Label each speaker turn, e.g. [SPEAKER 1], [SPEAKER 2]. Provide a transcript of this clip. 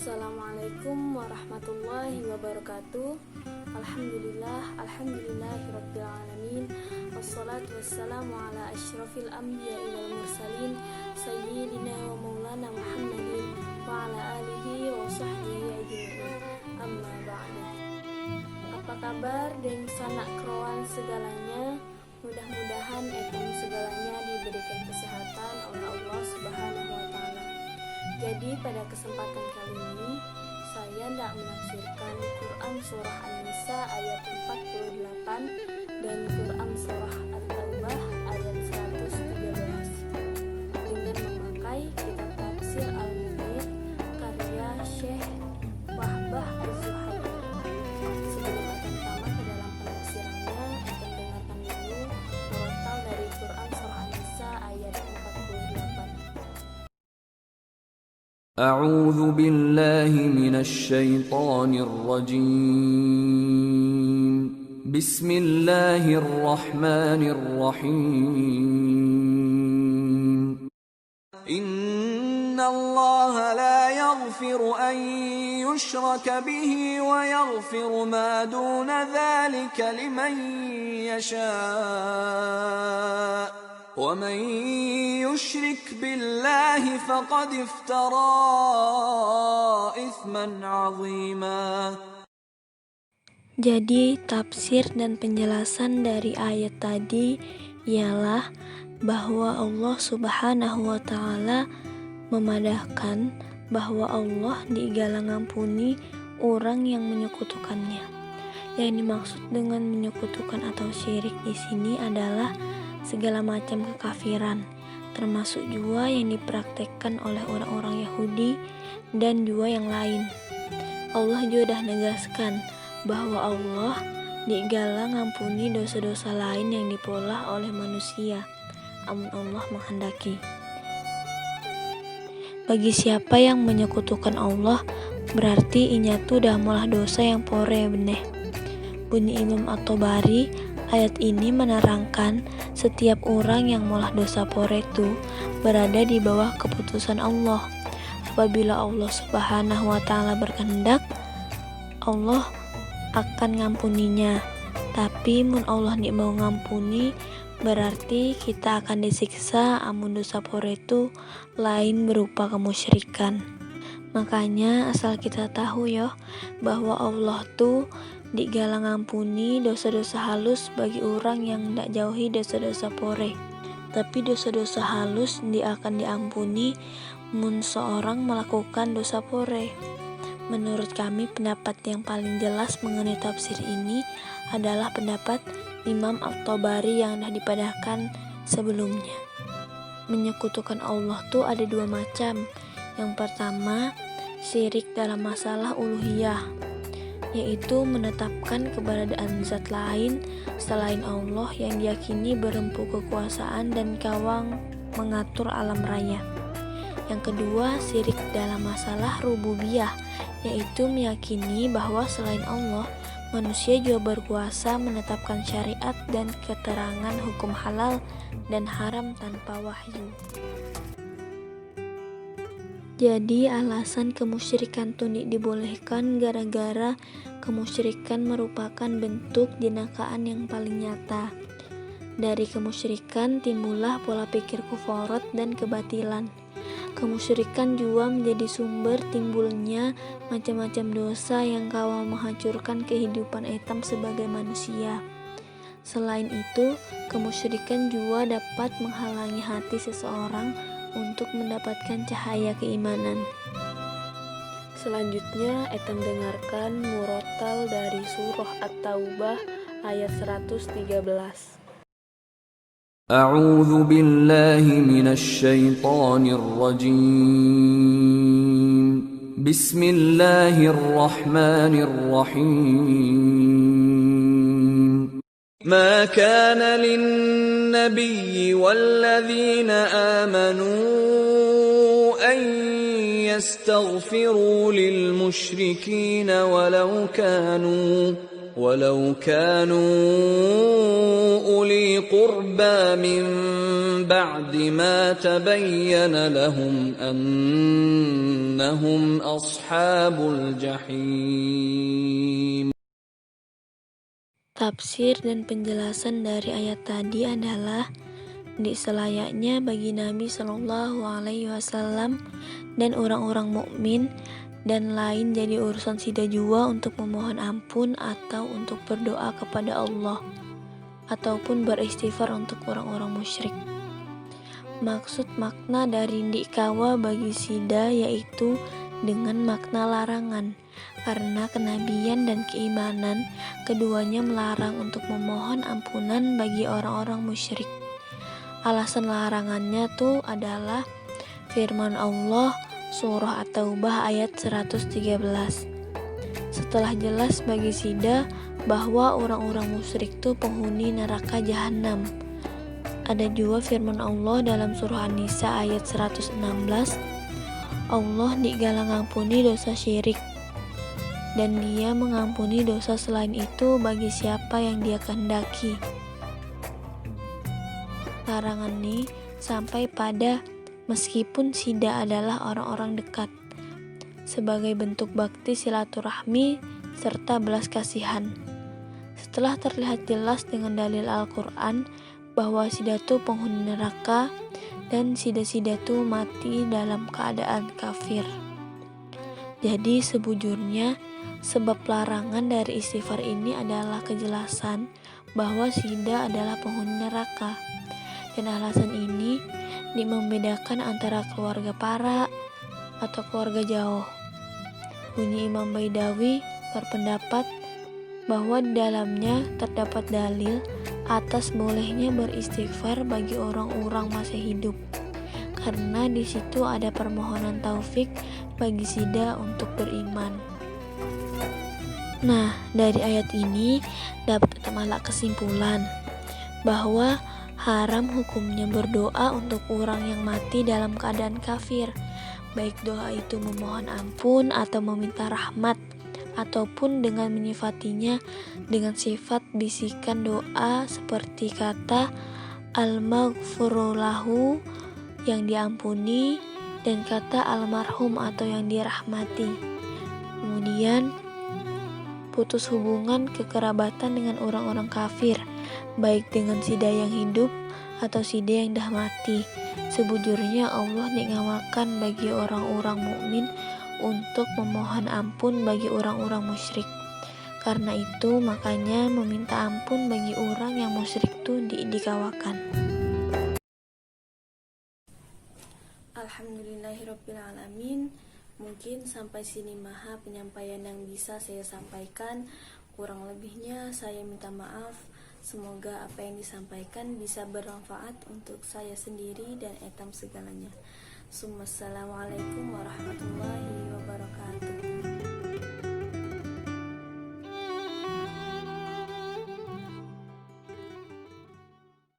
[SPEAKER 1] Assalamualaikum warahmatullahi wabarakatuh. Alhamdulillahirabbil alamin. Wassalatu wassalamu ala asyrafil anbiya'i wal mursalin sayyidina wa maulana Muhammadin wa ala alihi wa sahbihi ajma'in. Amma ba'du. Apa kabar deng sanak kroan segalanya? Mudah-mudahan etam segalanya diberikan kesehatan oleh Allah Subhanahu wa taala. Jadi pada kesempatan kali ini saya hendak menafsirkan Quran Surah An-Nisa ayat 48 dan Quran Surah At-Taubah ayat 113 dengan memakai kitab tafsir Al-Munir karya Syekh Wahbah Az-Zuhaili. Sebelum akan pertama ke dalam penafsirannya, akan dengarkan dulu murotal dari Quran Surah An-Nisa ayat 48.
[SPEAKER 2] أعوذ بالله من الشيطان الرجيم بسم الله الرحمن الرحيم إن الله لا يغفر أن يشرك به ويغفر ما دون ذلك لمن يشاء وَمَن يُشْرِكْ بِاللَّهِ فَقَدِ افْتَرَى إِثْمًا عَظِيمًا.
[SPEAKER 3] Jadi tafsir dan penjelasan dari ayat tadi ialah bahwa Allah Subhanahu wa taala memadahkan bahwa Allah digala ngampuni orang yang menyekutukannya. Yang dimaksud dengan menyekutukan atau syirik di sini adalah segala macam kekafiran, termasuk juga yang dipraktekkan oleh orang-orang Yahudi dan juga yang lain. Allah juga dah negaskan bahwa Allah digala ngampuni dosa-dosa lain yang dipolah oleh manusia, amun Allah menghendaki. Bagi siapa yang menyekutukan Allah, berarti inya tuh dah molah dosa yang pore beneh. Bunyi Imam At-Tabari, ayat ini menerangkan setiap orang yang molah dosa pore itu berada di bawah keputusan Allah. Apabila Allah Subhanahu wa taala berkehendak, Allah akan ngampuninya. Tapi mun Allah nih mau ngampuni, berarti kita akan disiksa amun dosa pore itu lain berupa kemusyrikan. Makanya asal kita tahu yo bahwa Allah tuh digala ngampuni dosa-dosa halus bagi orang yang ndak jauhi dosa-dosa pore. Tapi dosa-dosa halus akan diampuni mun seorang melakukan dosa pore. Menurut kami pendapat yang paling jelas mengenai tafsir ini adalah pendapat Imam At-Tabari yang dah dipadahkan sebelumnya. Menyekutukan Allah tuh ada dua macam. Yang pertama, syirik dalam masalah uluhiyah, yaitu menetapkan keberadaan zat lain selain Allah yang diyakini berempu kekuasaan dan kawang mengatur alam raya. Yang kedua, syirik dalam masalah rububiyah, yaitu meyakini bahwa selain Allah, manusia juga berkuasa menetapkan syariat dan keterangan hukum halal dan haram tanpa wahyu. Jadi alasan kemusyrikan tunduk dibolehkan gara-gara kemusyrikan merupakan bentuk jenakaan yang paling nyata. Dari kemusyrikan timbullah pola pikir kufarat dan kebatilan. Kemusyrikan juga menjadi sumber timbulnya macam-macam dosa yang kawal menghancurkan kehidupan etam sebagai manusia. Selain itu, kemusyrikan juga dapat menghalangi hati seseorang untuk mendapatkan cahaya keimanan.
[SPEAKER 1] Selanjutnya etam dengarkan murotal dari surah At-Taubah ayat 113.
[SPEAKER 2] أعوذ بالله من الشيطان الرجيم بسم الله الرحمن الرحيم ما كان للنبي والذين آمنوا أن يستغفروا للمشركين ولو كانوا أولي قربى من بعد ما تبين لهم أنهم أصحاب الجحيم.
[SPEAKER 3] Tafsir dan penjelasan dari ayat tadi adalah selayaknya bagi Nabi Shallallahu Alaihi Wasallam dan orang-orang mukmin dan lain jadi urusan sida jua untuk memohon ampun atau untuk berdoa kepada Allah ataupun beristighfar untuk orang-orang musyrik. Maksud makna dari ndikawa bagi sida yaitu dengan makna larangan, karena kenabian dan keimanan keduanya melarang untuk memohon ampunan bagi orang-orang musyrik. Alasan larangannya tuh adalah firman Allah surah At-Taubah ayat 113. Setelah jelas bagi sida bahwa orang-orang musyrik tuh penghuni neraka jahanam. Ada juga firman Allah dalam surah An-Nisa ayat 116. Allah digalang ngampuni dosa syirik, dan Dia mengampuni dosa selain itu bagi siapa yang Dia kehendaki. Larangan ini sampai pada meskipun sida adalah orang-orang dekat, sebagai bentuk bakti silaturahmi serta belas kasihan. Setelah terlihat jelas dengan dalil Al-Quran bahwa sida itu penghuni neraka dan sida-sida itu mati dalam keadaan kafir. Jadi sebujurnya sebab larangan dari istighfar ini adalah kejelasan bahwa sida adalah penghuni neraka. Dan alasan ini membedakan antara keluarga para atau keluarga jauh. Bunyi Imam Baidawi berpendapat bahwa di dalamnya terdapat dalil atas bolehnya beristighfar bagi orang-orang masih hidup, karena di situ ada permohonan taufik bagi sida untuk beriman. Nah, dari ayat ini dapat kita malak kesimpulan bahwa haram hukumnya berdoa untuk orang yang mati dalam keadaan kafir, baik doa itu memohon ampun atau meminta rahmat, ataupun dengan menyifatinya dengan sifat bisikan doa seperti kata al-maghfuru lahu yang diampuni dan kata almarhum atau yang dirahmati. Kemudian putus hubungan kekerabatan dengan orang-orang kafir, baik dengan sida yang hidup atau sida yang dah mati. Sebujurnya Allah ngawakan bagi orang-orang mukmin untuk memohon ampun bagi orang-orang musyrik. Karena itu makanya meminta ampun bagi orang yang musyrik itu dikawakan.
[SPEAKER 1] Alhamdulillahirrabbilalamin. Mungkin sampai sini maha penyampaian yang bisa saya sampaikan. Kurang lebihnya saya minta maaf. Semoga apa yang disampaikan bisa bermanfaat untuk saya sendiri dan etam segalanya. Assalamualaikum warahmatullahi wabarakatuh.